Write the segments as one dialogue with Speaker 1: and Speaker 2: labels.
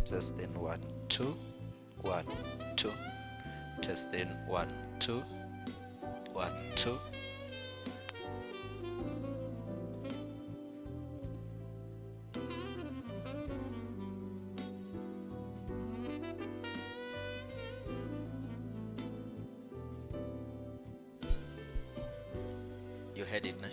Speaker 1: Testing 1 2 1 2. Testing 1 2 1 2. You heard it, no?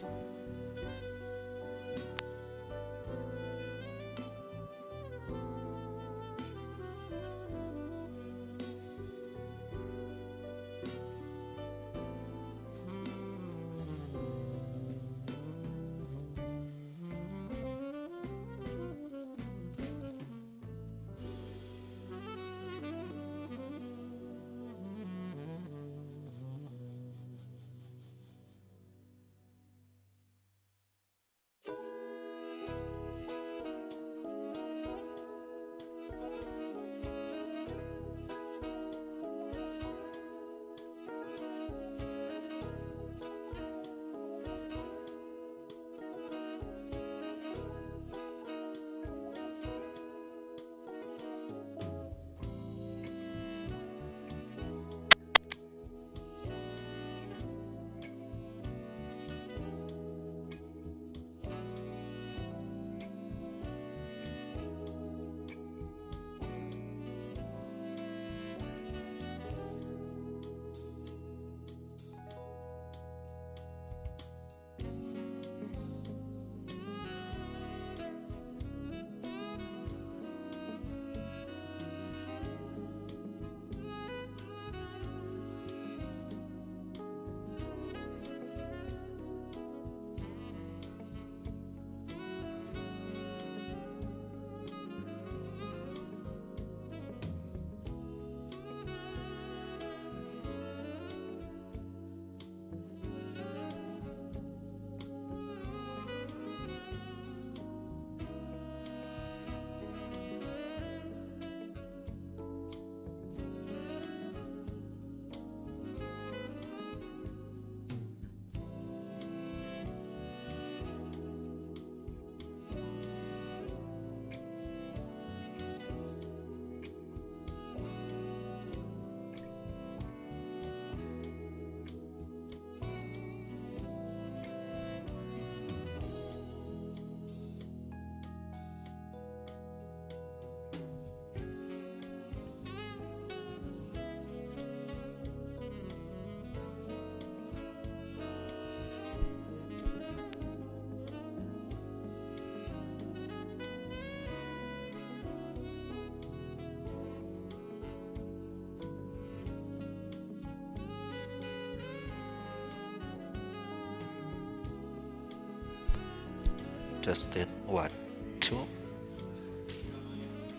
Speaker 1: Testing 1 2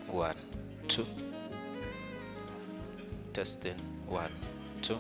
Speaker 1: 1 2. Testing 1 2.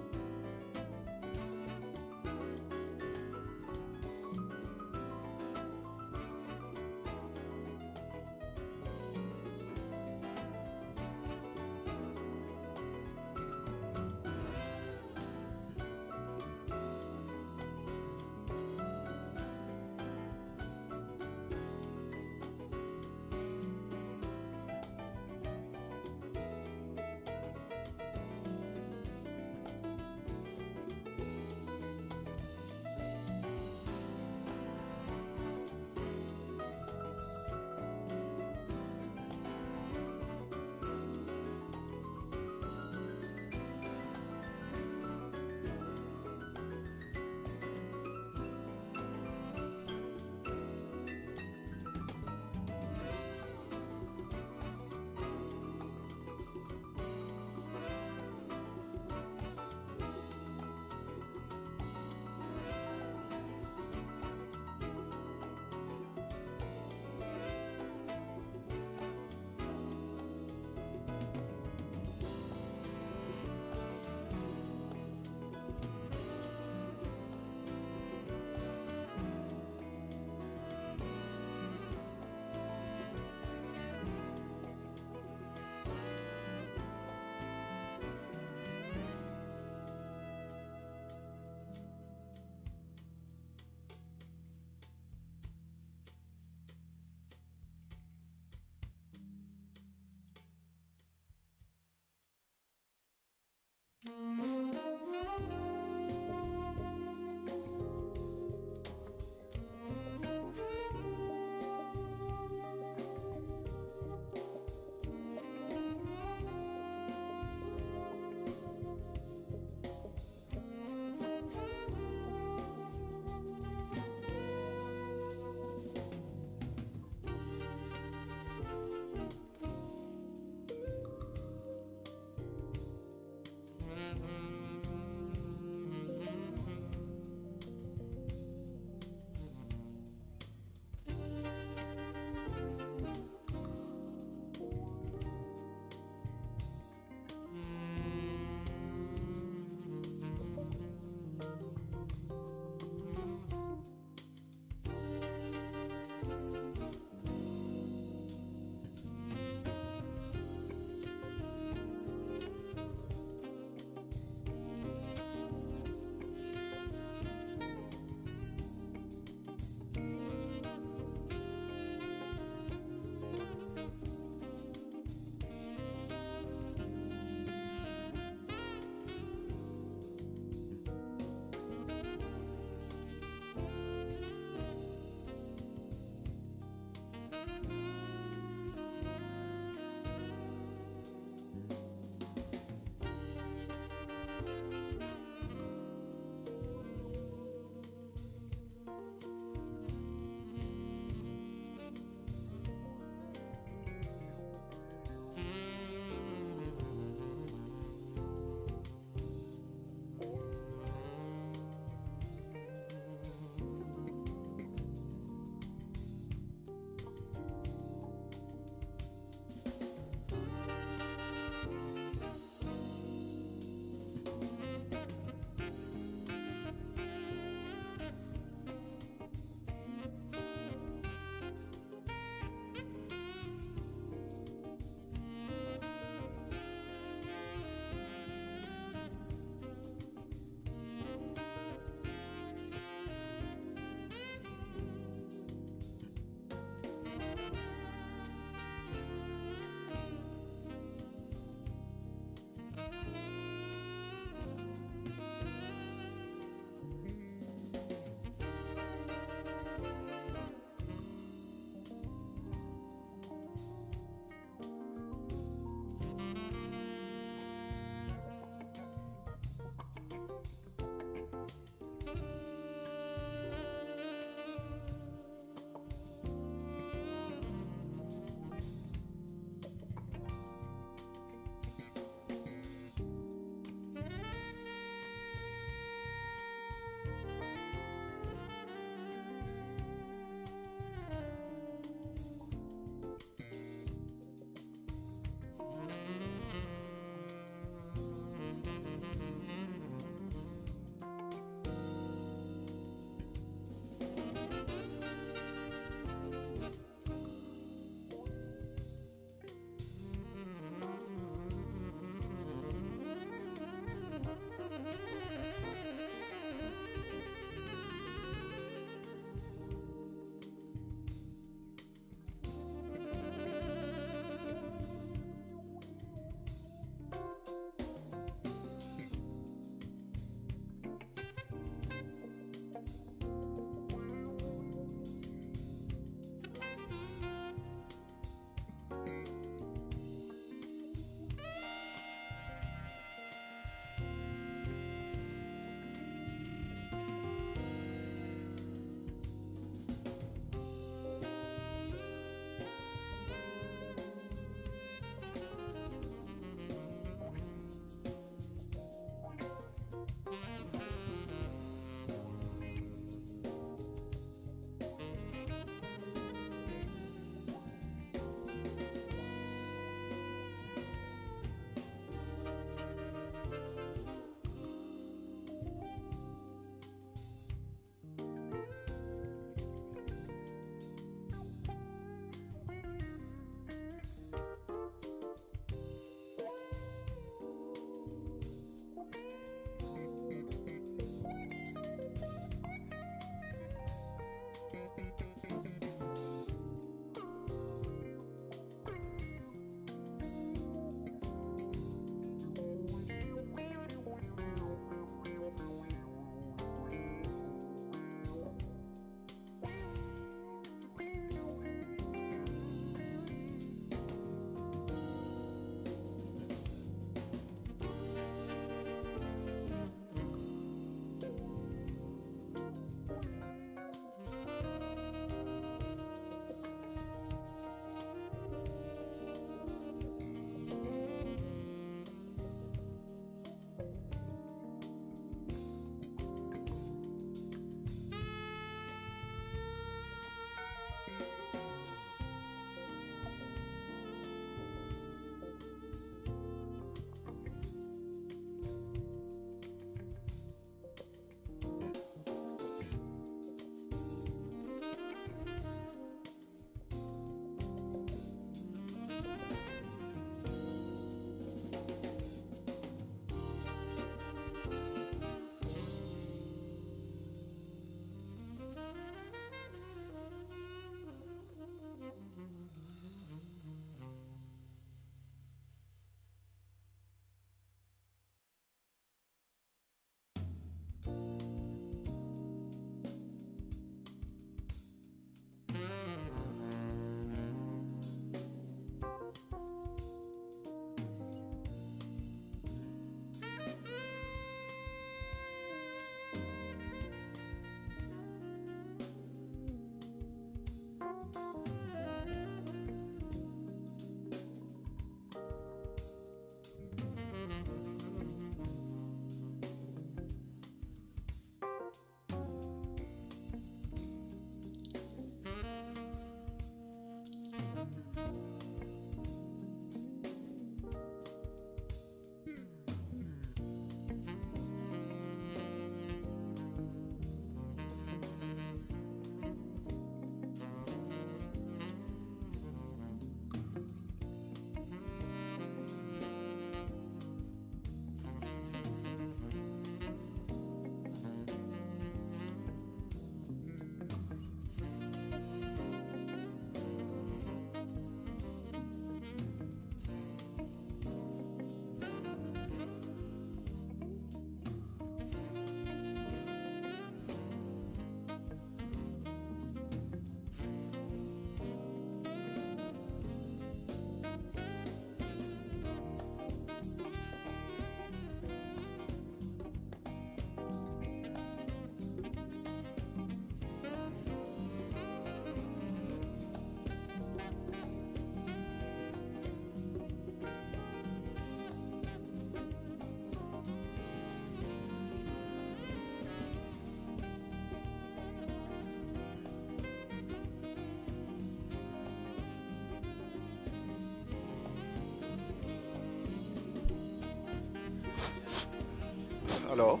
Speaker 2: Hello.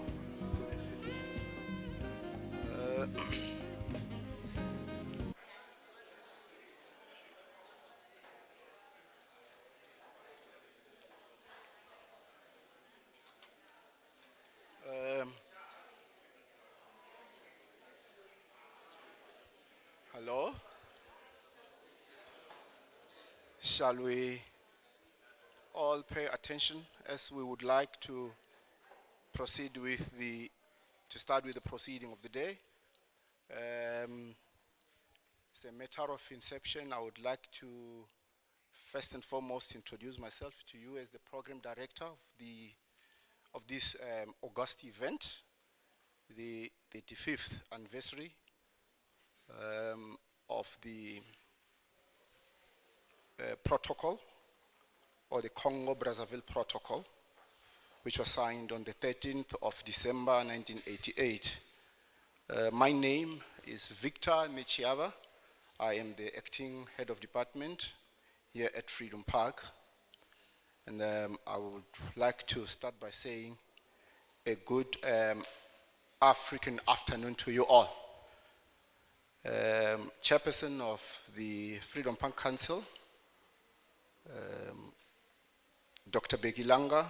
Speaker 2: Hello. Shall we all pay attention as we would like to proceed with to start with the proceeding of the day? It's a matter of inception. I would like to first and foremost introduce myself to you as the program director of this August event, the 35th anniversary of the protocol, or the Congo-Brazzaville Protocol, which was signed on the 13th of December 1988. My name is Victor Mechiava. I am the acting head of department here at Freedom Park. And I would like to start by saying a good African afternoon to you all. Chairperson of the Freedom Park Council, Dr. Begilanga,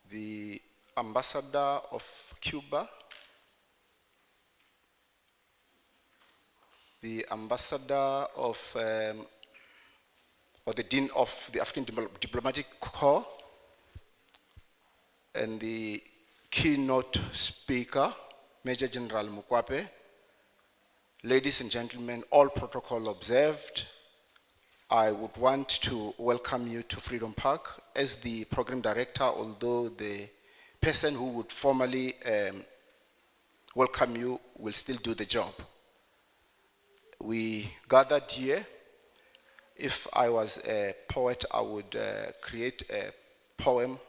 Speaker 2: the ambassador of Cuba, the ambassador of, or the dean of the African Diplomatic Corps, and the keynote speaker, Major General Mukwape. Ladies and gentlemen, all protocol observed, I would want to welcome you to Freedom Park as the program director, although the person who would formally welcome you will still do the job. We gathered here. If I was a poet, I would create a poem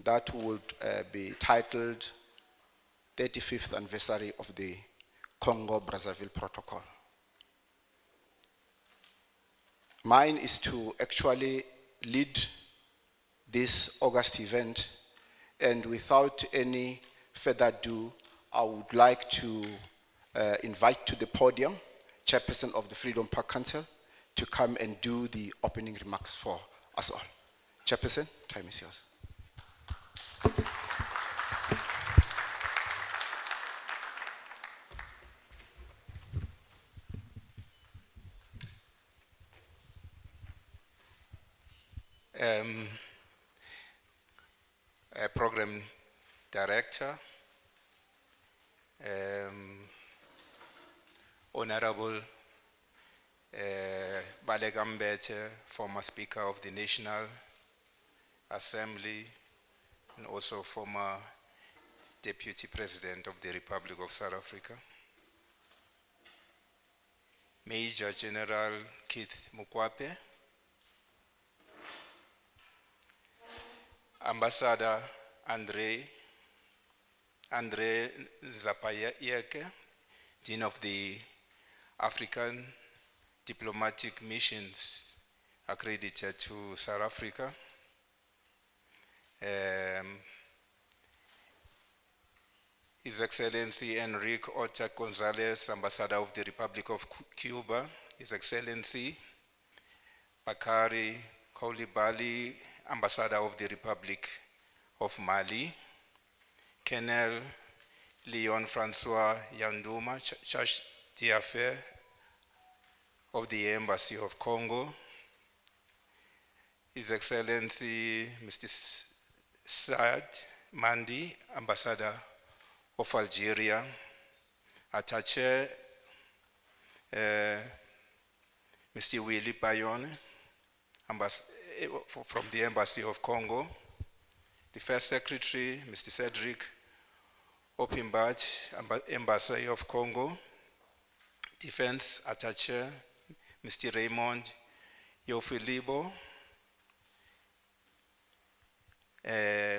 Speaker 2: that would be titled 35th Anniversary of the Congo-Brazzaville Protocol. Mine is to actually lead this August event, and without any further ado, I would like to invite to the podium Chairperson of the Freedom Park Council, to come and do the opening remarks for us all. Chairperson, time is yours.
Speaker 3: Program Director, Honorable Baleka Mbete, former Speaker of the National Assembly, and also former Deputy President of the Republic of South Africa. Major General Keith Mukwape, Ambassador Andre Zapayeke, Dean of the African Diplomatic Missions accredited to South Africa. His Excellency Enrique Ota Gonzalez, Ambassador of the Republic of Cuba. His Excellency Bakari Koulibaly, Ambassador of the Republic of Mali. Colonel Leon Francois Yanduma, Charge d'Affaires of the Embassy of Congo. His Excellency Mr. Saad Mandi, Ambassador of Algeria. Attaché Mr. Willy Bayonne, from the Embassy of Congo. The First Secretary, Mr. Cedric Opimbach, Embassy of Congo. Defense Attaché, Mr. Raymond Yofilibo,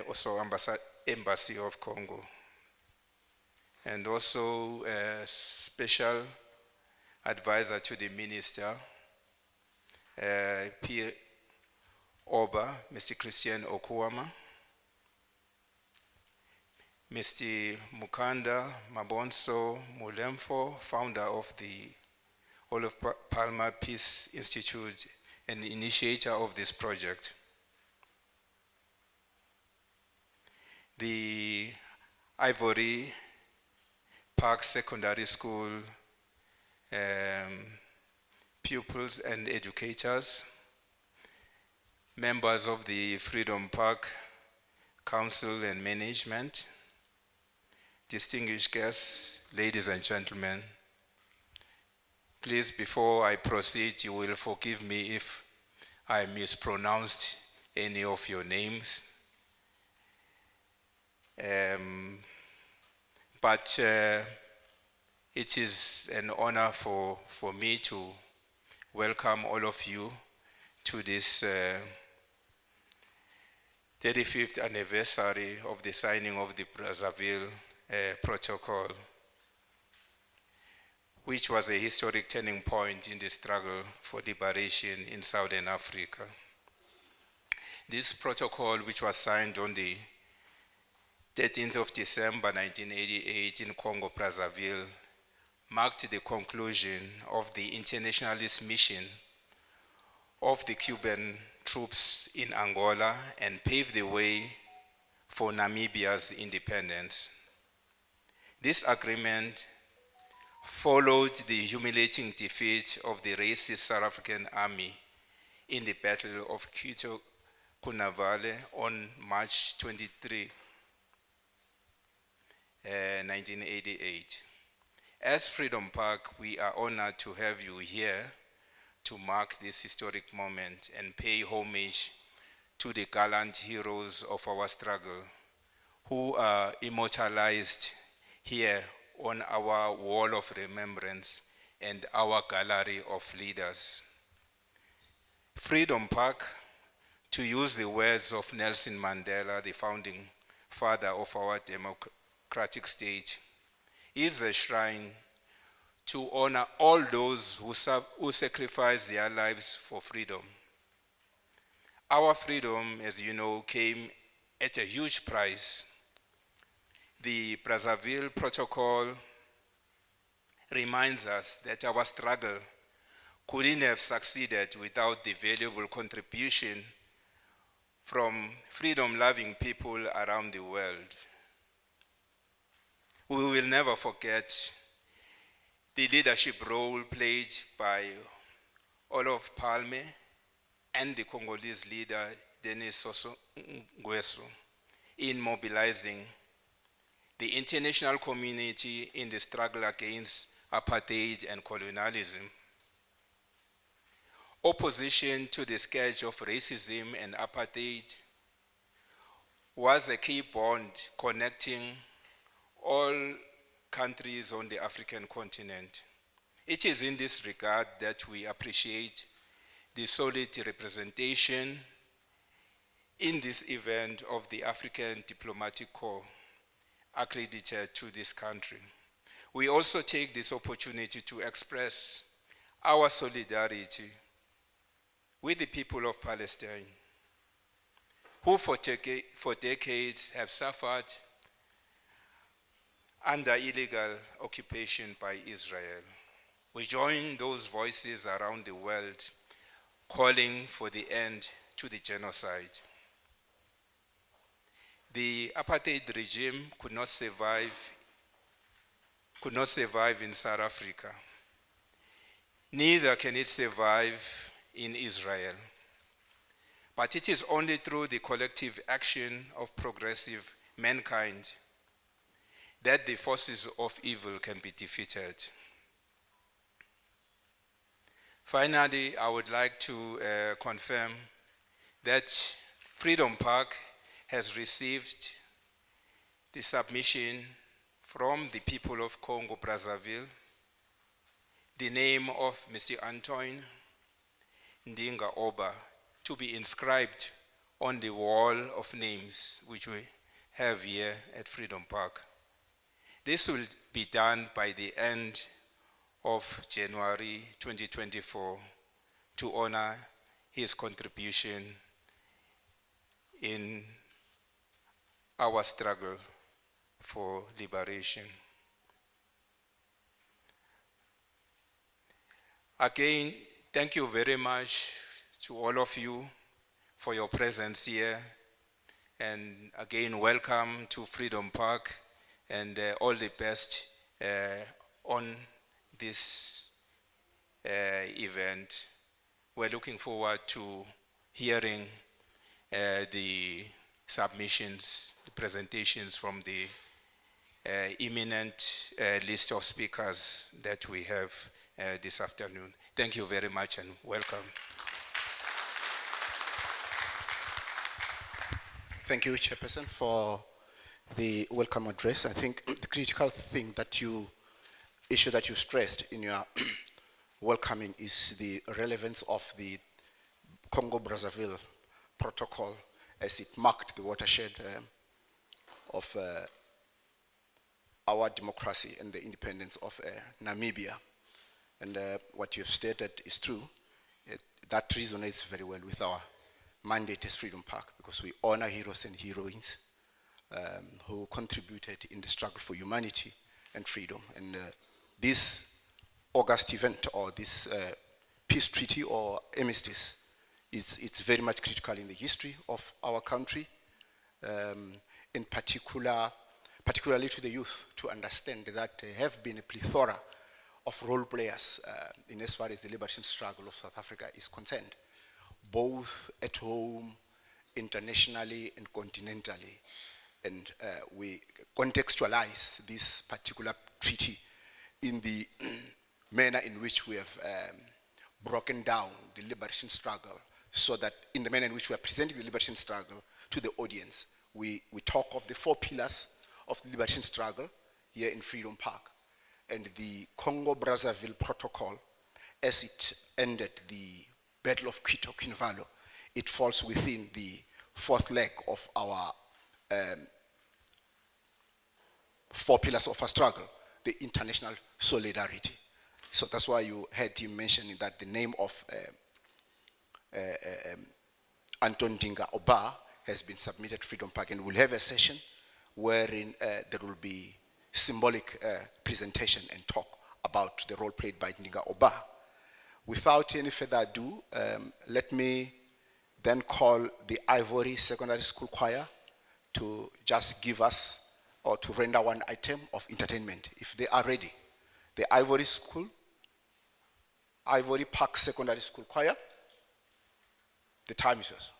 Speaker 3: also Embassy of Congo. And also a special advisor to the Minister, P. Oba, Mr. Christian Okuama. Mr. Mukanda Mabonso Mulemfo, founder of the Olof Palme Peace Institute and initiator of this project. The Ivory Park Secondary School pupils and educators, members of the Freedom Park Council and Management, distinguished guests, ladies and gentlemen, please, before I proceed, you will forgive me if I mispronounced any of your names. But it is an honor for me to welcome all of you to this 35th anniversary of the signing of the Brazzaville Protocol, which was a historic turning point in the struggle for liberation in Southern Africa. This protocol, which was signed on the 13th of December 1988 in Congo, Brazzaville, marked the conclusion of the internationalist mission of the Cuban troops in Angola and paved the way for Namibia's independence. This agreement followed the humiliating defeat of the racist South African army in the Battle of Quito Cunavale on March 23, 1988. As Freedom Park, we are honored to have you here to mark this historic moment and pay homage to the gallant heroes of our struggle who are immortalized here on our wall of remembrance and our gallery of leaders. Freedom Park, to use the words of Nelson Mandela, the founding father of our democratic state, is a shrine to honor all those who sacrificed their lives for freedom. Our freedom, as you know, came at a huge price. The Brazzaville Protocol reminds us that our struggle couldn't have succeeded without the valuable contribution from freedom-loving people around the world. We will never forget the leadership role played by Olof Palme and the Congolese leader Denis Sassou Nguesso in mobilizing the international community in the struggle against apartheid and colonialism. Opposition to the scourge of racism and apartheid was a key bond connecting all countries on the African continent. It is in this regard that we appreciate the solid representation in this event of the African Diplomatic Corps accredited to this country. We also take this opportunity to express our solidarity with the people of Palestine, who for decades have suffered under illegal occupation by Israel. We join those voices around the world calling for the end to the genocide. The apartheid regime could not survive in South Africa. Neither can it survive in Israel. But it is only through the collective action of progressive mankind that the forces of evil can be defeated. Finally, I would like to confirm that Freedom Park has received the submission from the people of Congo, Brazzaville, the name of Mr. Antoine Ndinga Oba to be inscribed on the wall of names which we have here at Freedom Park. This will be done by the end of January 2024 to honor his contribution in our struggle for liberation. Again, thank you very much to all of you for your presence here. And again, welcome to Freedom Park, and all the best on this event. We're looking forward to hearing the submissions, the presentations from the imminent list of speakers that we have this afternoon. Thank you very much and welcome.
Speaker 2: Thank you, Chairperson, for the welcome address. I think the critical thing issue that you stressed in your welcoming is the relevance of the Congo-Brazzaville Protocol as it marked the watershed of our democracy and the independence of Namibia. And what you've stated is true. That resonates very well with our mandate as Freedom Park, because we honor heroes and heroines who contributed in the struggle for humanity and freedom. And this August event, or this peace treaty or armistice, it's very much critical in the history of our country, in particularly to the youth, to understand that there have been a plethora of role players in as far as the liberation struggle of South Africa is concerned, both at home, internationally, and continentally. And we contextualize this particular treaty in the manner in which we have broken down the liberation struggle, so that in the manner in which we are presenting the liberation struggle to the audience, we talk of the 4 pillars of the liberation struggle here in Freedom Park. And the Congo-Brazzaville Protocol, as it ended the Battle of Quito Kinvalo, it falls within the 4th leg of our 4 pillars of our struggle, the international solidarity. So that's why you heard him mentioning that the name of Anton Dinga Oba has been submitted to Freedom Park, and we'll have a session wherein there will be symbolic presentation and talk about the role played by Ndinga Oba. Without any further ado, let me then call the Ivory Secondary School Choir to just give us or to render one item of entertainment, if they are ready. The Ivory Park Secondary School Choir, the time is yours.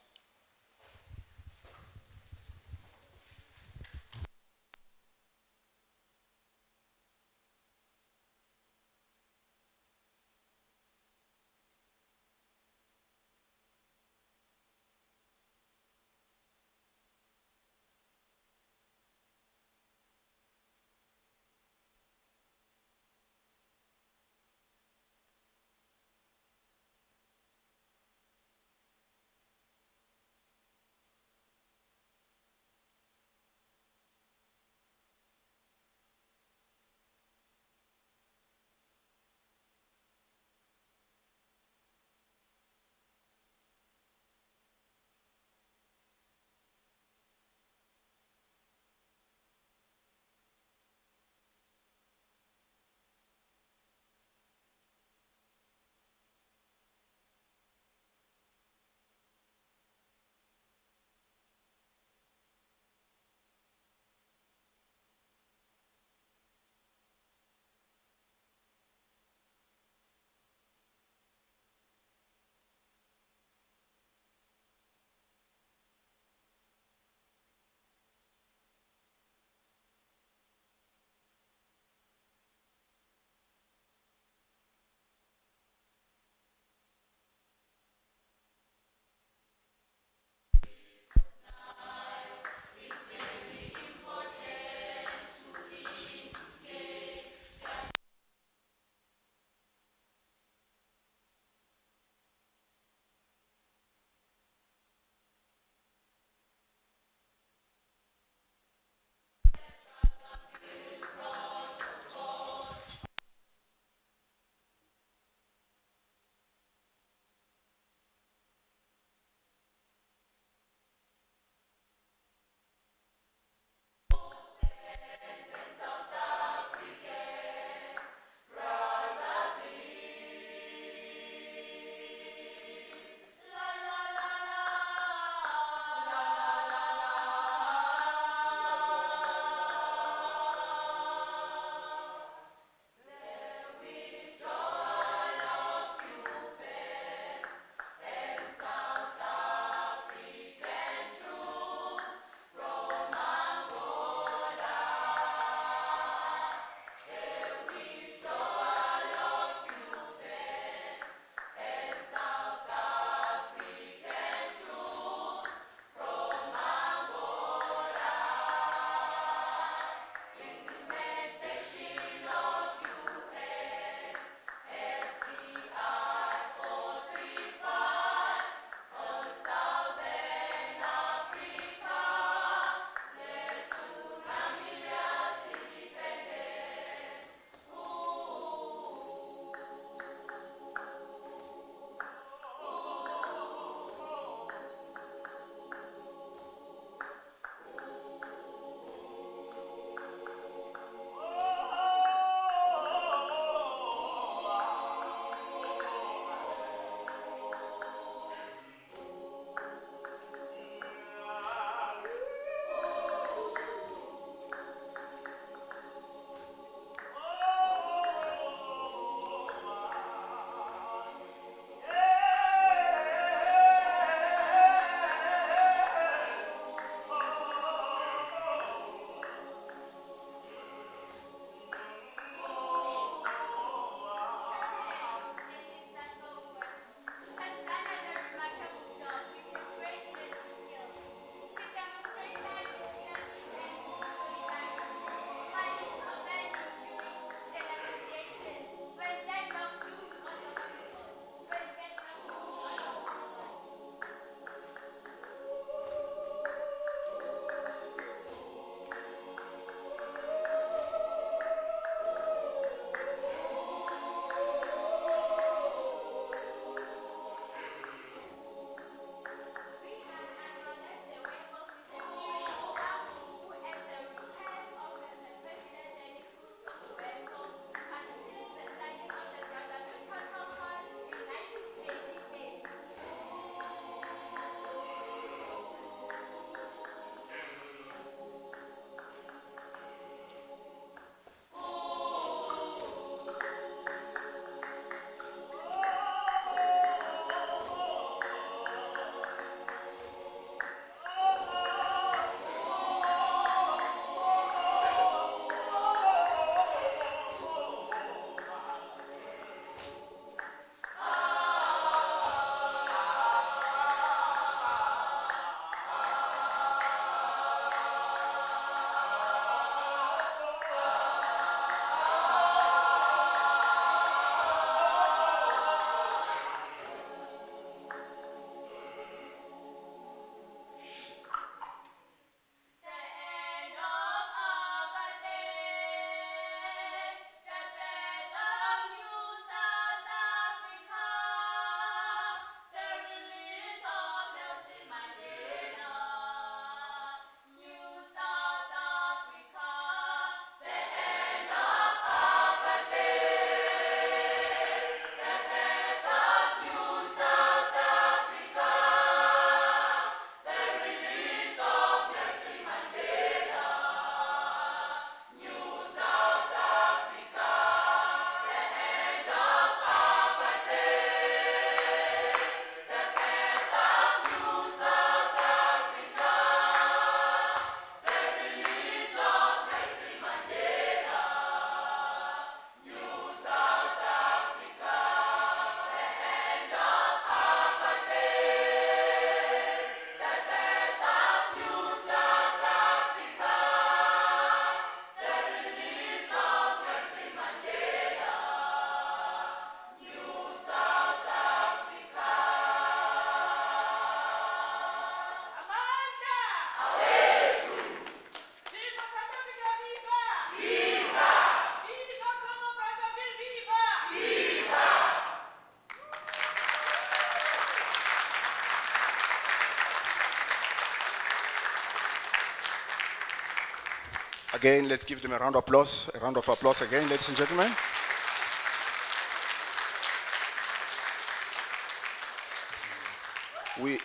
Speaker 2: Again, let's give them a round of applause. A round of applause again, ladies and gentlemen.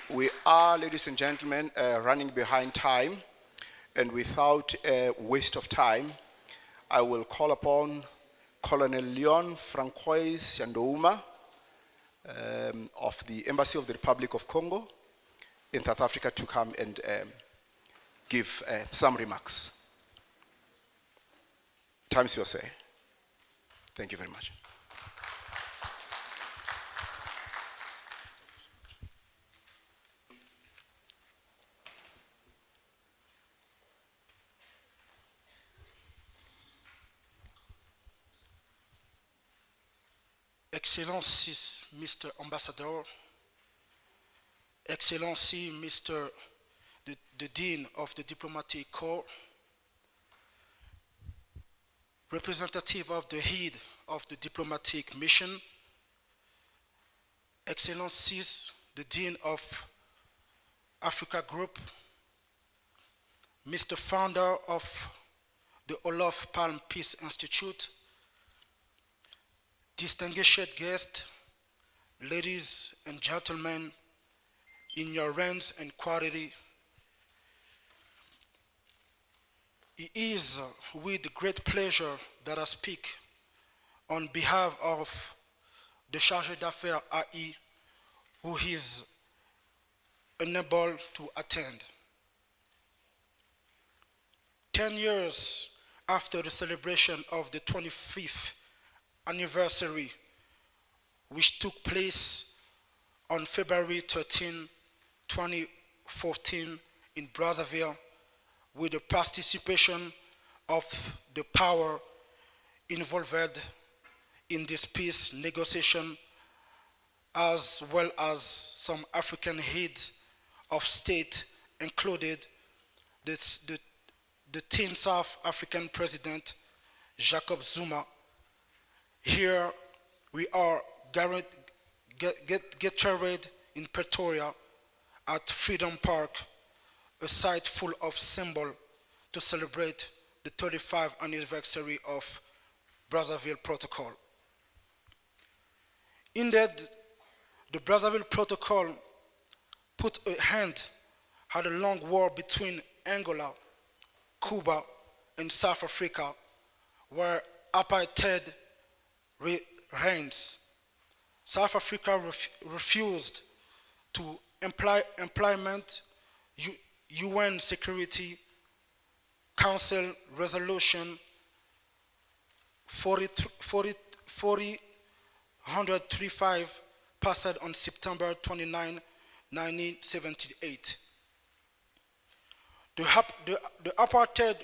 Speaker 2: We are, ladies and gentlemen, running behind time, and without a waste of time, I will call upon Colonel Leon Francois Yandouma of the Embassy of the Republic of Congo in South Africa to come and give some remarks. Time's your say. Thank you very much.
Speaker 4: Excellencies, Mr. Ambassador, Excellency, Mr. the Dean of the Diplomatic Corps, representative of the head of the diplomatic mission, Excellencies, the Dean of Africa Group, Mr. Founder of the Olof Palme Peace Institute, distinguished guests, ladies and gentlemen, in your ranks and quality, it is with great pleasure that I speak on behalf of the Chargé d'Affaires AI, who is unable to attend. 10 years after the celebration of the 25th anniversary, which took place on February 13, 2014 in Brazzaville, with the participation of the power involved in this peace negotiation, as well as some African heads of state, included the 10th South African President, Jacob Zuma. Here we are gathered in Pretoria at Freedom Park, a site full of symbols to celebrate the 35th anniversary of Brazzaville Protocol. Indeed, the Brazzaville Protocol put a end at a long war between Angola, Cuba, and South Africa, where apartheid reigns. South Africa refused to implement UN Security Council Resolution 435 passed on September 29, 1978. The apartheid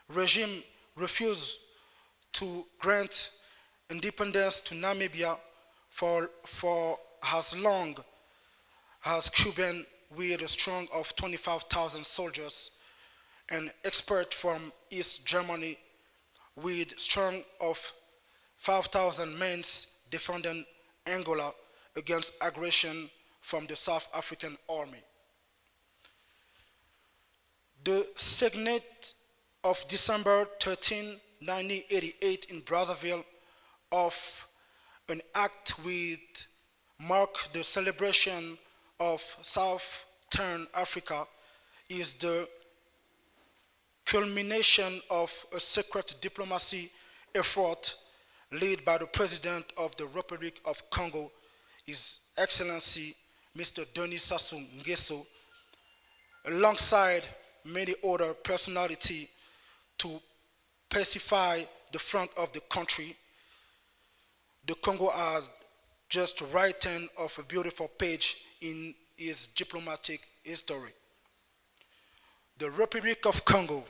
Speaker 4: regime refused to grant independence to Namibia for as long as Cuba, with a strong of 25,000 soldiers, and experts from East Germany with strong of 5,000 men defending Angola against aggression from the South African army. The signet of December 13, 1988 in Brazzaville of an act which marked the celebration of Southern Africa is the culmination of a secret diplomacy effort led by the President of the Republic of Congo, His Excellency Mr. Denis Sassou Nguesso, alongside many other personalities to pacify the front of the country. The Congo has just written of a beautiful page in its diplomatic history. The Republic of Congo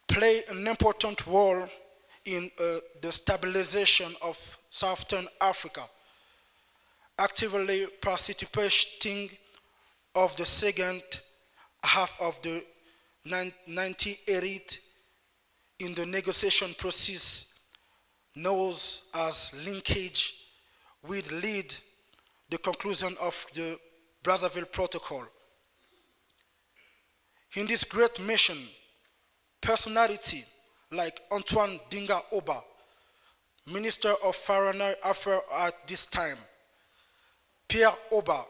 Speaker 4: played an important role in the stabilization of Southern Africa, actively participating of the second half of the 1980s in the negotiation process known as linkage, will lead the conclusion of the Brazzaville Protocol. In this great mission, personality like Antoine Dinga Oba, Minister of Foreign Affairs at this time, Pierre Oba,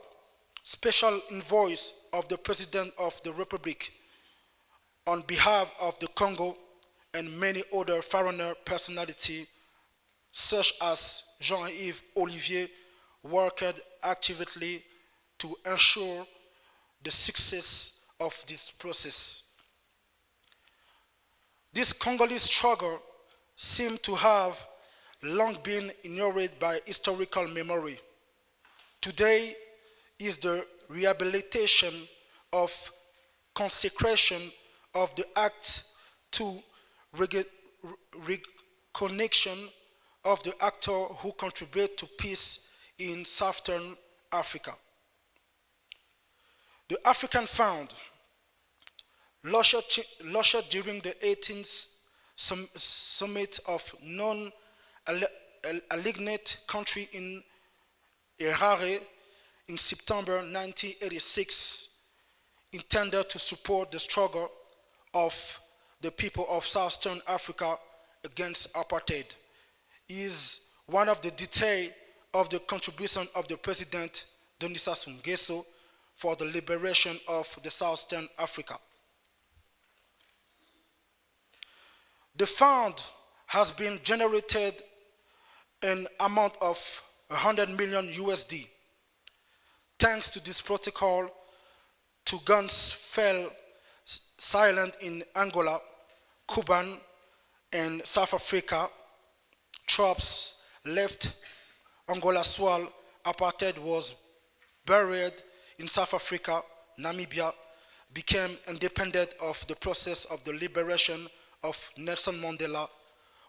Speaker 4: Special Envoy of the President of the Republic on behalf of the Congo, and many other foreigner personalities such as Jean-Yves Olivier worked actively to ensure the success of this process. This Congolese struggle seemed to have long been ignored by historical memory. Today is the rehabilitation of consecration of the act to reconnection of the actors who contribute to peace in Southern Africa. The African Fund, launched during the 18th Summit of Non-Aligned Country in Harare in September 1986, intended to support the struggle of the people of Southern Africa against apartheid, is one of the details of the contribution of the President Denis Sassou Nguesso for the liberation of the Southern Africa. The fund has been generated an amount of 100 million USD. Thanks to this protocol, two guns fell silent in Angola, Cuba, and South Africa. Troops left Angola while apartheid was buried in South Africa. Namibia became independent of the process of the liberation of Nelson Mandela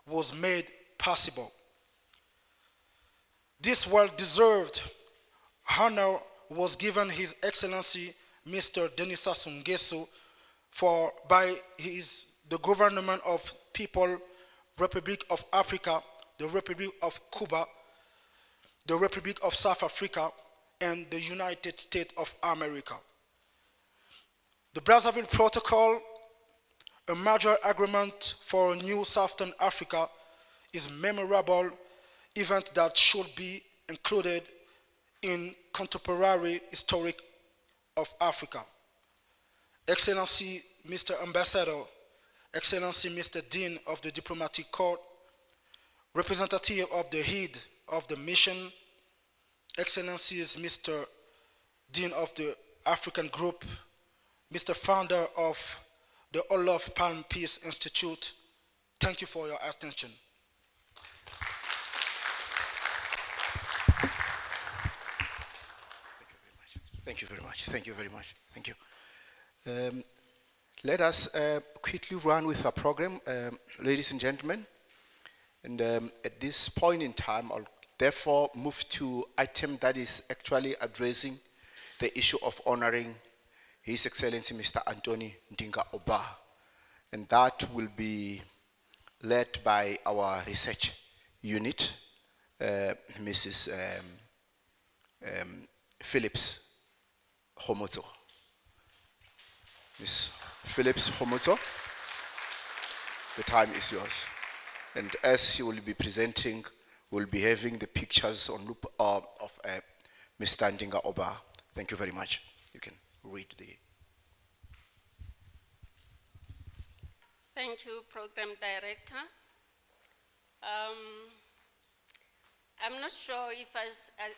Speaker 4: was made possible. This well-deserved honor was given His Excellency Mr. Denis Sassou Nguesso by the government of People, Republic of Africa, the Republic of Cuba, the Republic of South Africa, and the United States of America. The Brazzaville Protocol, a major agreement for a new Southern Africa, is a memorable event that should be included in contemporary history of Africa. Excellency Mr. Ambassador, Excellency Mr. Dean of the Diplomatic Corps, representative of the head of the mission, Excellencies Mr. Dean of the African Group, Mr. Founder of the Olof Palme Peace Institute, thank you for your attention.
Speaker 2: Thank you very much. Thank you very much. Thank you. Let us quickly run with our program, ladies and gentlemen. And at this point in time, I'll therefore move to item that is actually addressing the issue of honoring His Excellency Mr. Anthony Ndinga Oba. And that will be led by our research unit, Mrs. Phillips Homoto. Ms. Phillips Homoto, the time is yours. And as she will be presenting, we'll be having the pictures on loop of Mr. Ndinga Oba. Thank you very much. You can read the...
Speaker 5: Thank you, Program Director. I'm not sure if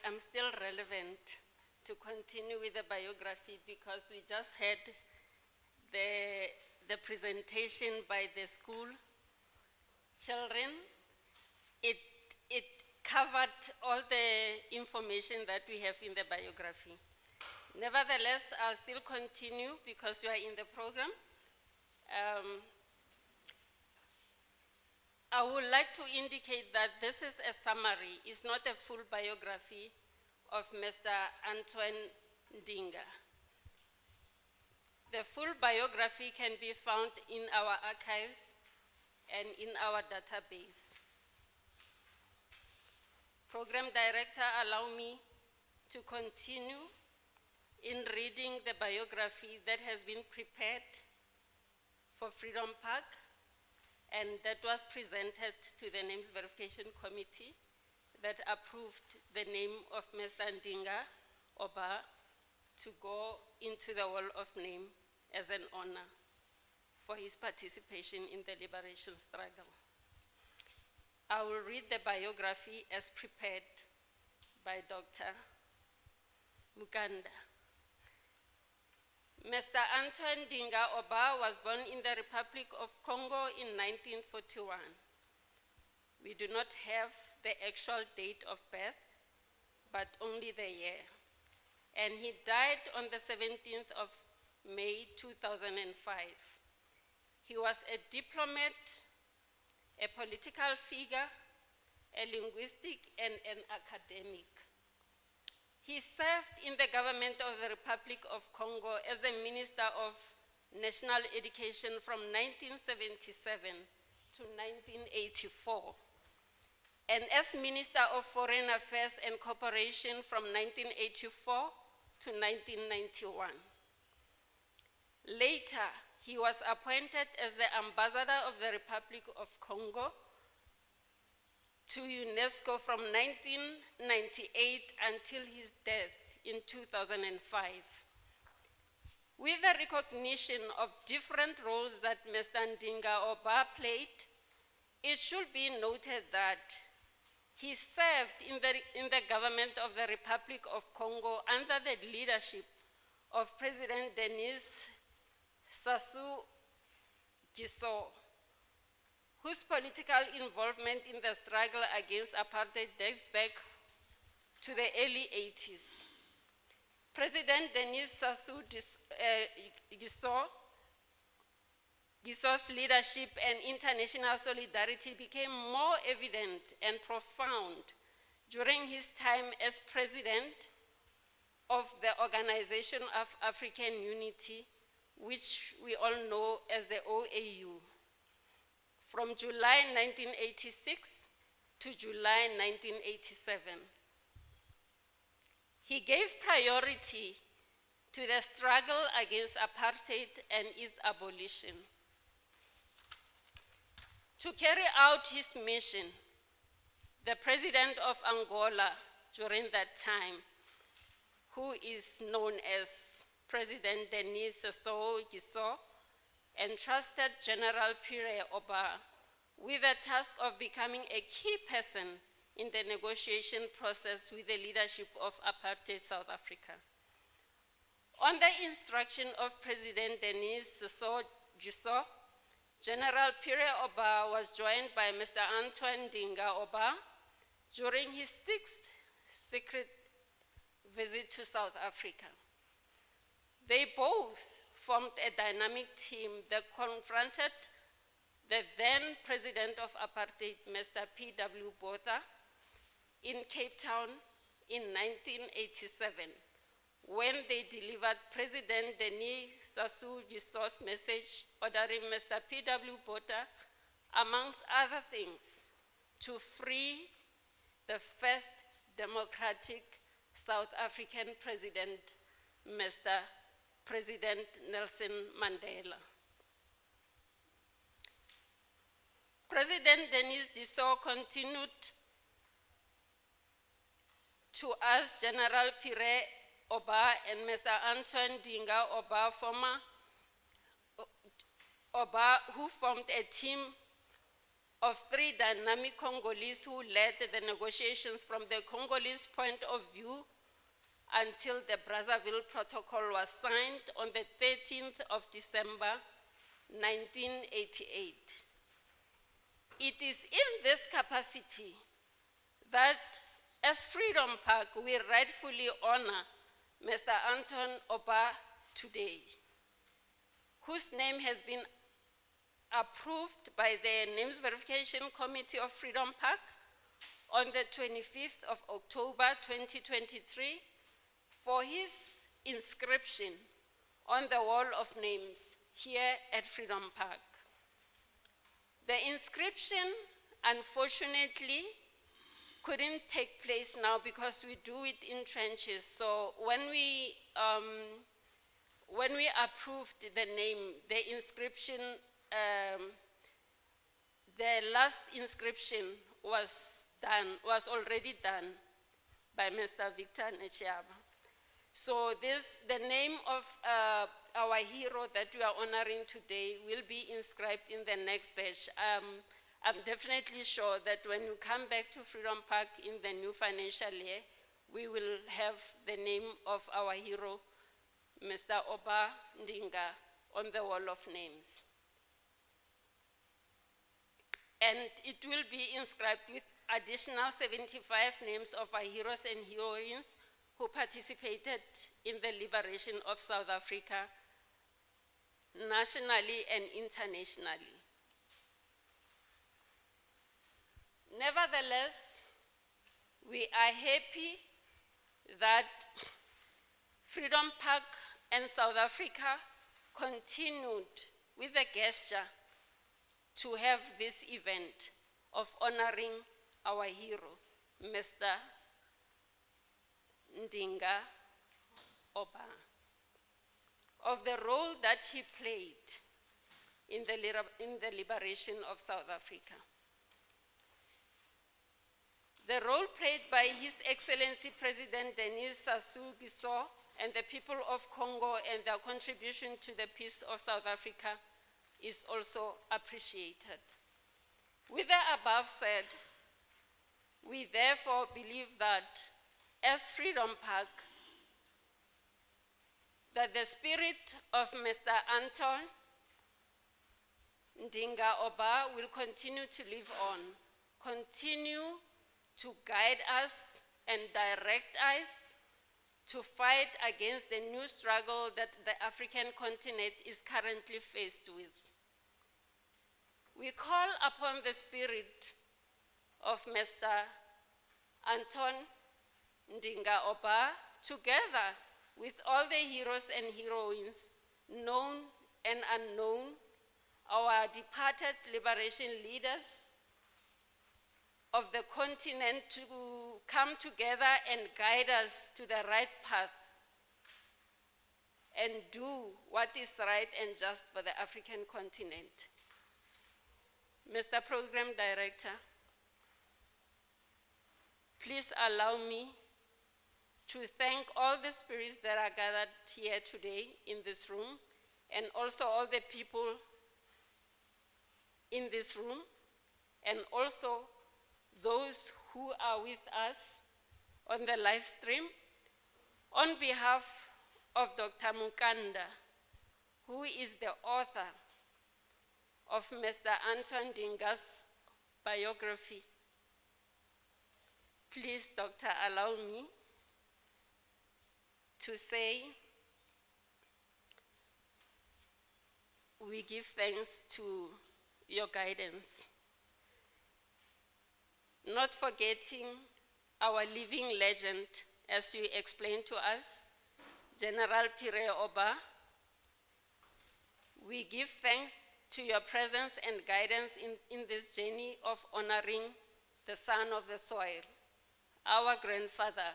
Speaker 5: I'm still relevant to continue with the biography because we just had the presentation by the school children. It covered all the information that we have in the biography. Nevertheless, I'll still continue because you are in the program. I would like to indicate that this is a summary. It's not a full biography of Mr. Antoine Ndinga. The full biography can be found in our archives and in our database. Program Director, allow me to continue in reading the biography that has been prepared for Freedom Park, and that was presented to the Names Verification Committee that approved the name of Mr. Ndinga Oba to go into the Wall of Name as an honor for his participation in the liberation struggle. I will read the biography as prepared by Dr. Mukanda. Mr. Antoine Ndinga Oba was born in the Republic of Congo in 1941. We do not have the actual date of birth, but only the year. And he died on the 17th of May 2005. He was a diplomat, a political figure, a linguistic, and an academic. He served in the government of the Republic of Congo as the Minister of National Education from 1977 to 1984, and as Minister of Foreign Affairs and Cooperation from 1984 to 1991. Later, he was appointed as the Ambassador of the Republic of Congo to UNESCO from 1998 until his death in 2005. With the recognition of different roles that Mr. Ndinga Oba played, it should be noted that he served in the government of the Republic of Congo under the leadership of President Denis Sassou Nguesso, whose political involvement in the struggle against apartheid dates back to the early 80s. President Denis Sassou Nguesso's leadership and international solidarity became more evident and profound during his time as president of the Organization of African Unity, which we all know as the OAU, from July 1986 to July 1987. He gave priority to the struggle against apartheid and its abolition. To carry out his mission, the president of Angola during that time, who is known as President Denis Sassou Nguesso, entrusted General Pierre Oba with the task of becoming a key person in the negotiation process with the leadership of apartheid South Africa. On the instruction of President Denis Sassou Nguesso, General Pierre Oba was joined by Mr. Antoine Ndinga Oba during his 6th secret visit to South Africa. They both formed a dynamic team that confronted the then president of apartheid, Mr. P.W. Botha, in Cape Town in 1987, when they delivered President Denis Sassou Nguesso's message ordering Mr. P.W. Botha, amongst other things, to free the first democratic South African president, Mr. President Nelson Mandela. President Denis Nguesso continued to ask General Pierre Oba and Mr. Antoine Ndinga Oba, who formed a team of 3 dynamic Congolese who led the negotiations from the Congolese point of view until the Brazzaville Protocol was signed on the 13th of December, 1988. It is in this capacity that, as Freedom Park, we rightfully honor Mr. Antoine Oba today, whose name has been approved by the Names Verification Committee of Freedom Park on the 25th of October 2023 for his inscription on the Wall of Names here at Freedom Park. The inscription, unfortunately, couldn't take place now because we do it in trenches. So when we when we approved the name, the inscription, the last inscription was already done by Mr. Victor Nechiaba. So the name of our hero that we are honoring today will be inscribed in the next batch. I'm definitely sure that when you come back to Freedom Park in the new financial year, we will have the name of our hero, Mr. Oba Ndinga, on the wall of names. And it will be inscribed with additional 75 names of our heroes and heroines who participated in the liberation of South Africa, nationally and internationally. Nevertheless, we are happy that Freedom Park and South Africa continued with the gesture to have this event of honoring our hero, Mr. Ndinga Oba, of the role that he played in the liberation of South Africa. The role played by His Excellency President Denis Sassou Nguesso and the people of Congo and their contribution to the peace of South Africa is also appreciated. With the above said, we therefore believe that as Freedom Park, that the spirit of Mr. Anton Ndinga Oba will continue to live on, continue to guide us and direct us to fight against the new struggle that the African continent is currently faced with. We call upon the spirit of Mr. Anton Ndinga Oba, together with all the heroes and heroines, known and unknown, our departed liberation leaders of the continent, to come together and guide us to the right path and do what is right and just for the African continent. Mr. Program Director, please allow me to thank all the spirits that are gathered here today in this room, and also all the people in this room, and also those who are with us on the live stream. On behalf of Dr. Mukanda, who is the author of Mr. Anton Ndinga's biography, please, Doctor, allow me to say we give thanks to your guidance, not forgetting our living legend, as you explained to us, General Pire Oba. We give thanks to your presence and guidance in this journey of honoring the son of the soil, our grandfather,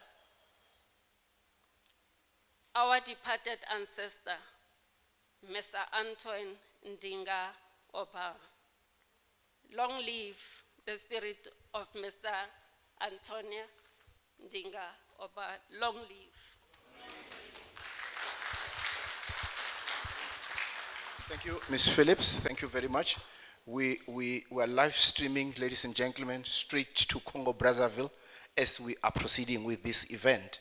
Speaker 5: our departed ancestor, Mr. Anton Ndinga Oba. Long live the spirit of Mr. Antonia Ndinga Oba. Long live.
Speaker 2: Thank you, Ms. Phillips. Thank you very much. We are live streaming, ladies and gentlemen, straight to Congo, Brazzaville, as we are proceeding with this event.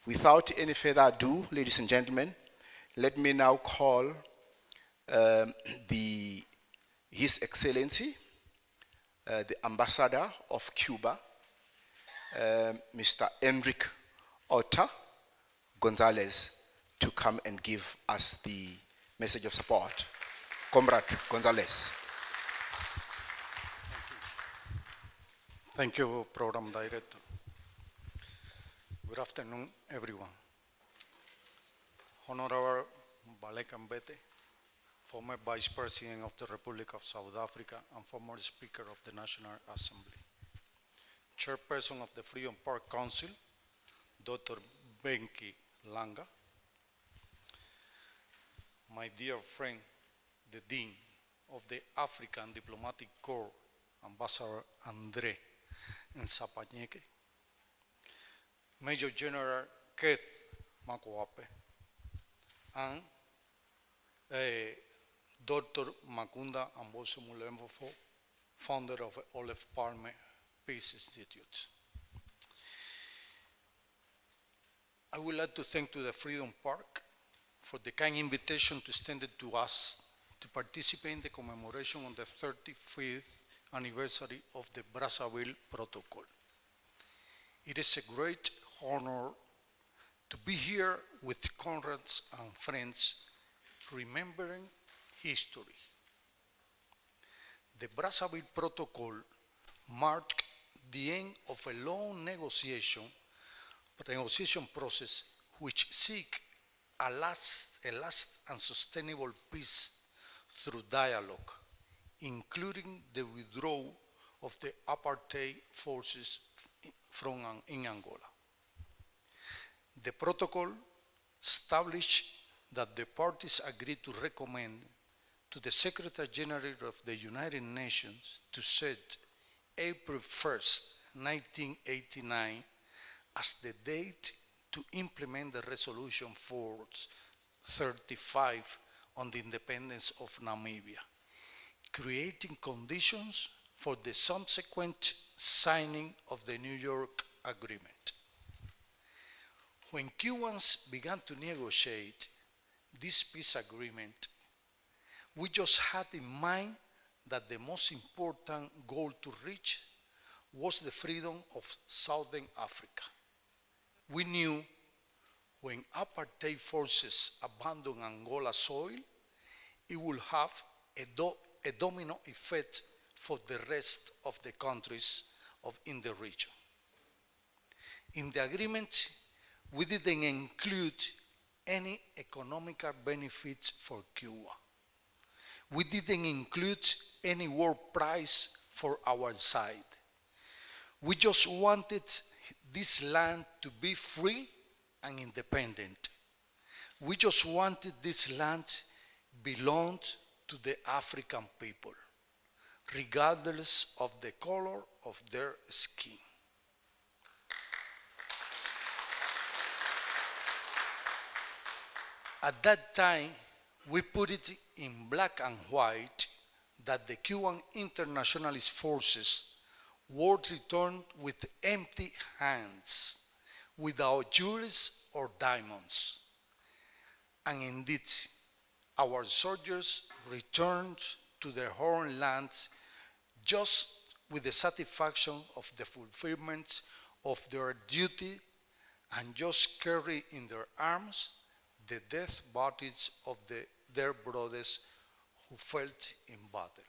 Speaker 2: Without any further ado, ladies and gentlemen, let me now call His Excellency, the Ambassador of Cuba, Mr. Enrique Ota Gonzalez, to come and give us the message of support. Comrade Gonzalez.
Speaker 6: Thank you, Program Director. Good afternoon, everyone. Honorable Baleka Mbete, former Vice President of the Republic of South Africa and former Speaker of the National Assembly. Chairperson of the Freedom Park Council, Dr. Benki Langa. my dear friend, the Dean of the African Diplomatic Corps, Ambassador André Nsapañeke, Major General Keith Makuape, and Dr. Makunda Ambose Mulemfo, founder of Olive Palme Peace Institute. I would like to thank to the Freedom Park for the kind invitation to extend it to us to participate in the commemoration on the 35th anniversary of the Brazzaville Protocol. It is a great honor to be here with comrades and friends remembering history. The Brazzaville Protocol marked the end of a long negotiation process which seek a last and sustainable peace through dialogue, including the withdrawal of the apartheid forces in Angola. The protocol established that the parties agreed to recommend to the Secretary General of the United Nations to set April 1st, 1989 as the date to implement the Resolution 435 on the independence of Namibia, creating conditions for the subsequent signing of the New York Agreement. When Cubans began to negotiate this peace agreement, we just had in mind that the most important goal to reach was the freedom of Southern Africa. We knew when apartheid forces abandoned Angola soil, it will have a domino effect for the rest of the countries in the region. In the agreement, we didn't include any economical benefits for Cuba. We didn't include any world prize for our side. We just wanted this land to be free and independent. We just wanted this land belonged to the African people, regardless of the color of their skin. At that time, we put it in black and white that the Cuban internationalist forces would return with empty hands, without jewels or diamonds. And indeed, our soldiers returned to their home lands just with the satisfaction of the fulfillment of their duty and just carry in their arms the death bodies of their brothers who fell in battle.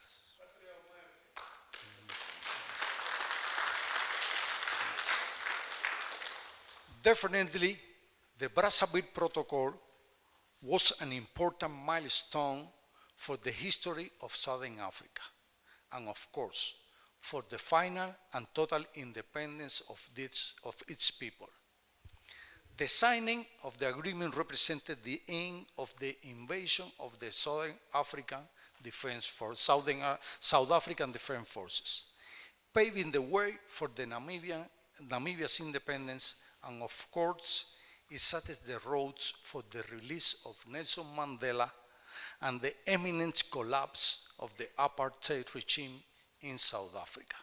Speaker 6: Definitely, the Brazzaville Protocol was an important milestone for the history of Southern Africa, and of course, for the final and total independence of its people. The signing of the agreement represented the end of the invasion of the South African Defense Forces, paving the way for the Namibia's independence, and of course, it set the roads for the release of Nelson Mandela and the imminent collapse of the apartheid regime in South Africa.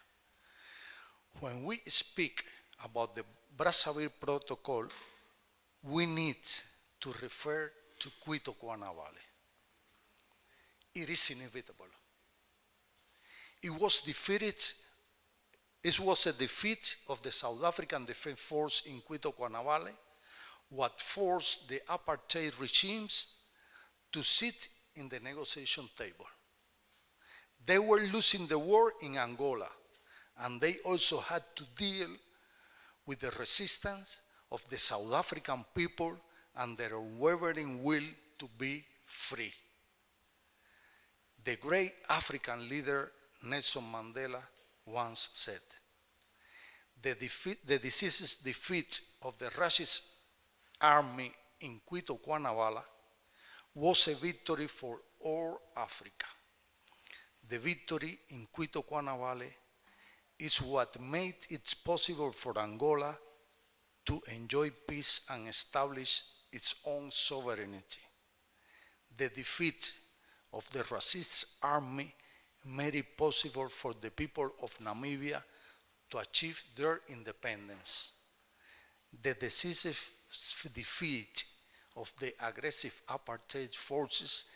Speaker 6: When we speak about the Brazzaville Protocol, we need to refer to Cuito Cuanavale. It is inevitable. It was a defeat of the South African Defense Force in Cuito Cuanavale, what forced the apartheid regimes to sit in the negotiation table. They were losing the war in Angola, and they also had to deal with the resistance of the South African people and their unwavering will to be free. The great African leader Nelson Mandela once said, the decisive defeat of the Russian army in Cuito Cuanavale was a victory for all Africa. The victory in Quito-Quana Valley is what made it possible for Angola to enjoy peace and establish its own sovereignty. The defeat of the racist army made it possible for the people of Namibia to achieve their independence. The decisive defeat of the aggressive apartheid forces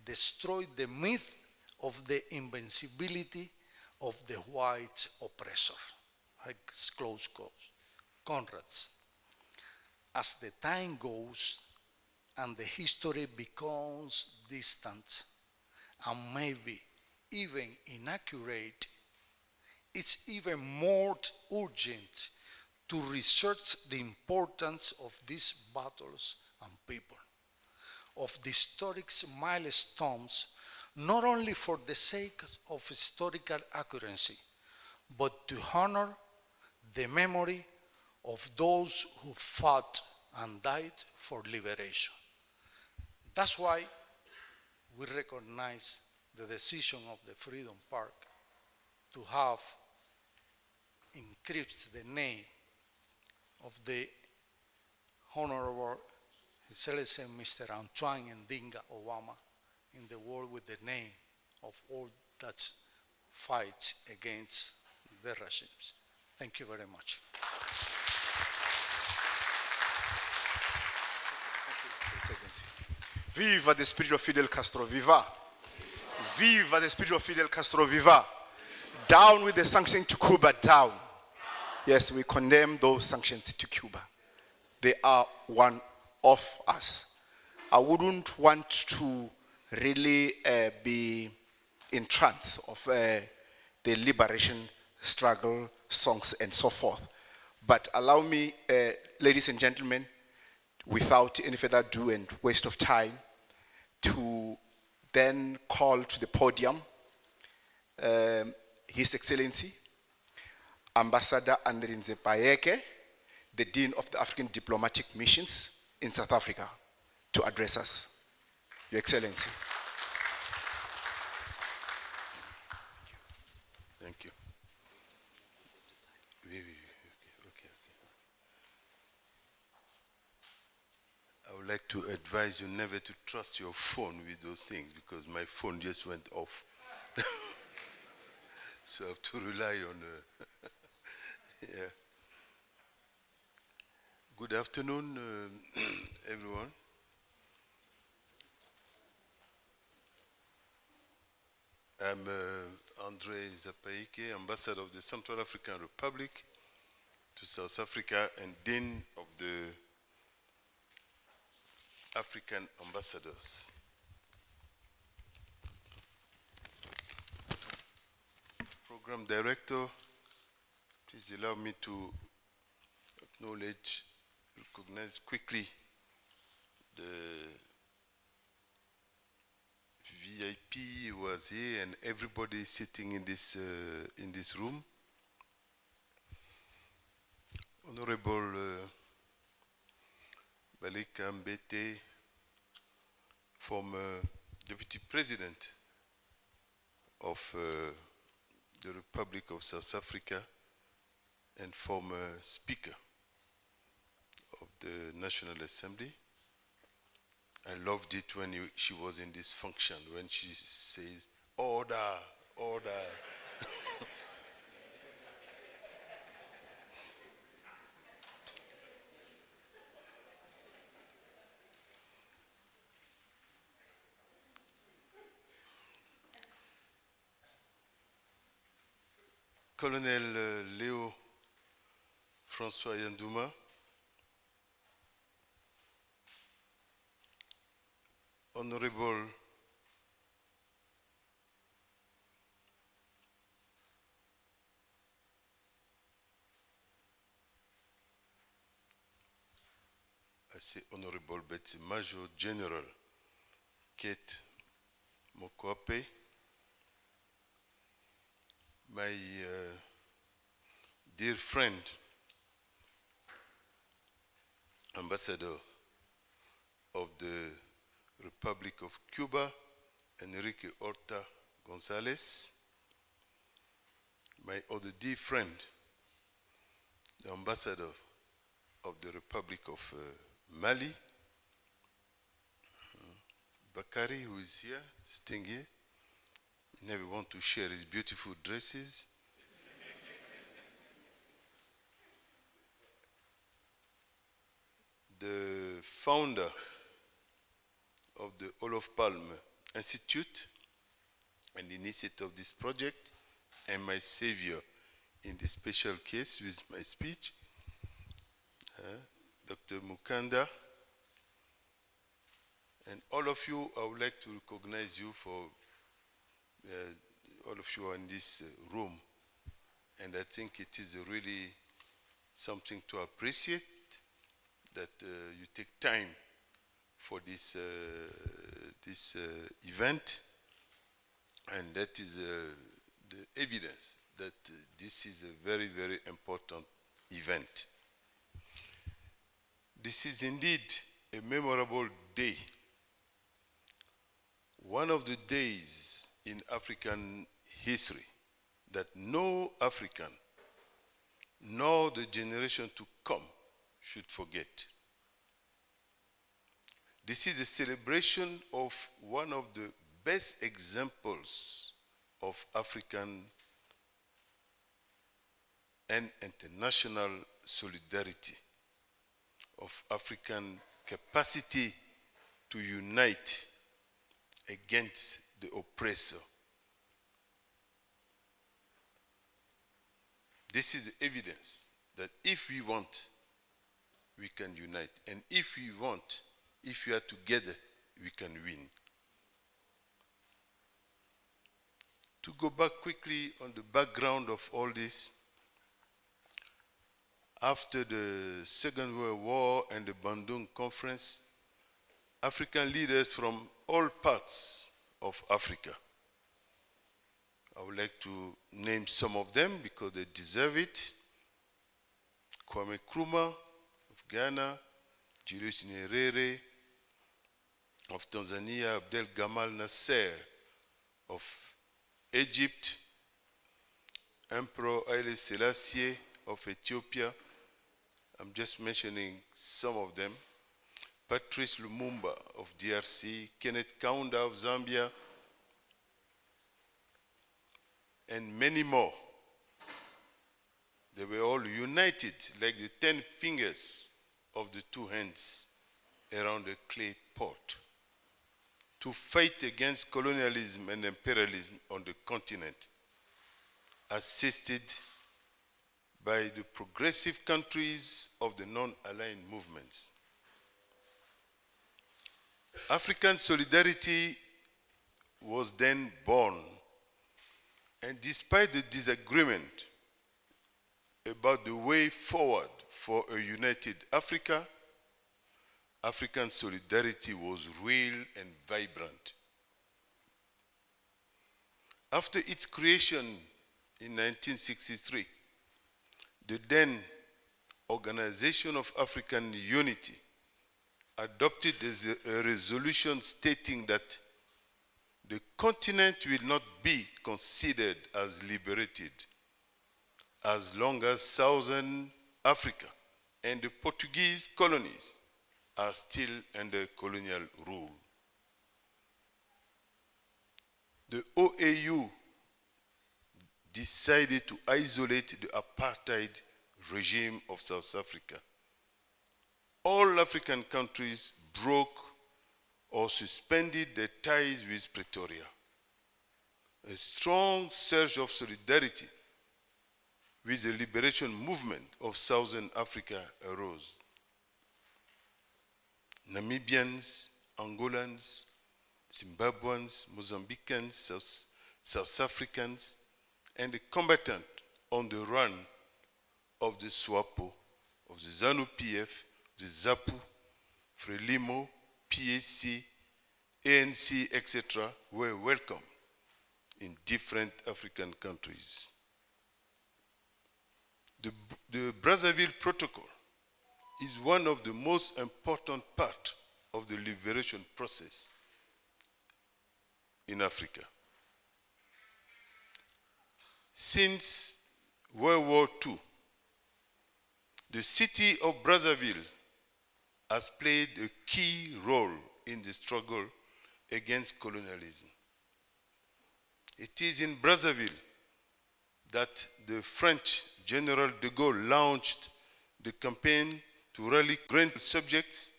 Speaker 6: destroyed the myth of the invincibility of the white oppressor. Close quotes. Conrads. As the time goes and the history becomes distant and maybe even inaccurate, it's even more urgent to research the importance of these battles and people, of the historic milestones, not only for the sake of historical accuracy, but to honor the memory of those who fought and died for liberation. That's why we recognize the decision of the Freedom Park to have encrypted the name of the Honorable His Excellency Mr. Antoine Ndinga Obama in the world with the name of all that fight against the regimes. Thank you very much.
Speaker 2: Viva the spirit of Fidel Castro, viva. Viva the spirit of Fidel Castro, viva. Down with the sanctions to Cuba, down. Yes, we condemn those sanctions to Cuba. They are one of us. I wouldn't want to really be in trance of the liberation struggle songs and so forth. But allow me, ladies and gentlemen, without any further ado and waste of time, to then call to the podium His Excellency Ambassador Andrinze Payeke, the Dean of the African Diplomatic Missions in South Africa, to address us. Your Excellency.
Speaker 7: Thank you. Okay. I would like to advise you never to trust your phone with those things, because my phone just went off. So I have to rely on yeah. Good afternoon, everyone. I'm Andre Zapaike, Ambassador of the Central African Republic to South Africa and Dean of the African Ambassadors. Program Director, please allow me to acknowledge, recognize quickly the VIP who was here and everybody sitting in this room. Honorable Baleka Mbete, former Deputy President of the Republic of South Africa and former Speaker of the National Assembly. I loved it when she was in this function, when she says, order, order. Colonel Léo François Yandouma, Honorable I say Honorable, but it's Major General Kate Mokwape, my dear friend, Ambassador of the Republic of Cuba, Enrique Horta Gonzalez, my other dear friend, the ambassador of the Republic of Mali, Bakari, who is here, sitting here. He never want to share his beautiful dresses. The founder of the Olof Palme Institute and the initiator of this project, and my savior in this special case with my speech, Dr. Mukanda. And all of you, I would like to recognize you for all of you are in this room. And I think it is really something to appreciate that you take time for this, this event. And that is the evidence that this is a very, very important event. This is indeed a memorable day. One of the days in African history that no African, nor the generation to come, should forget. This is a celebration of one of the best examples of African and international solidarity, of African capacity to unite against the oppressor. This is the evidence that if we want, we can unite. And if we want, if we are together, we can win. To go back quickly on the background of all this, after the Second World War and the Bandung Conference, African leaders from all parts of Africa, I would like to name some of them because they deserve it. Kwame Nkrumah of Ghana, Julius Nyerere of Tanzania, Abdel Gamal Nasser of Egypt, Emperor Haile Selassie of Ethiopia. I'm just mentioning some of them. Patrice Lumumba of DRC, Kenneth Kaunda of Zambia, and many more. They were all united like the 10 fingers of the two hands around a clay pot to fight against colonialism and imperialism on the continent, assisted by the progressive countries of the non-aligned movements. African solidarity was then born, and despite the disagreement about the way forward for a united Africa, African solidarity was real and vibrant. After its creation in 1963, the then Organization of African Unity adopted a resolution stating that the continent will not be considered as liberated as long as Southern Africa and the Portuguese colonies are still under colonial rule. The OAU decided to isolate the apartheid regime of South Africa. All African countries broke or suspended their ties with Pretoria. A strong surge of solidarity with the liberation movement of Southern Africa arose. Namibians, Angolans, Zimbabweans, Mozambicans, South Africans, and the combatant on the run of the SWAPO, of the ZANU-PF, the ZAPU, FRELIMO, PAC, ANC, etc., were welcome in different African countries. The Brazzaville Protocol is one of the most important parts of the liberation process in Africa. Since World War II, the city of Brazzaville has played a key role in the struggle against colonialism. It is in Brazzaville that the French General de Gaulle launched the campaign to rally grand subjects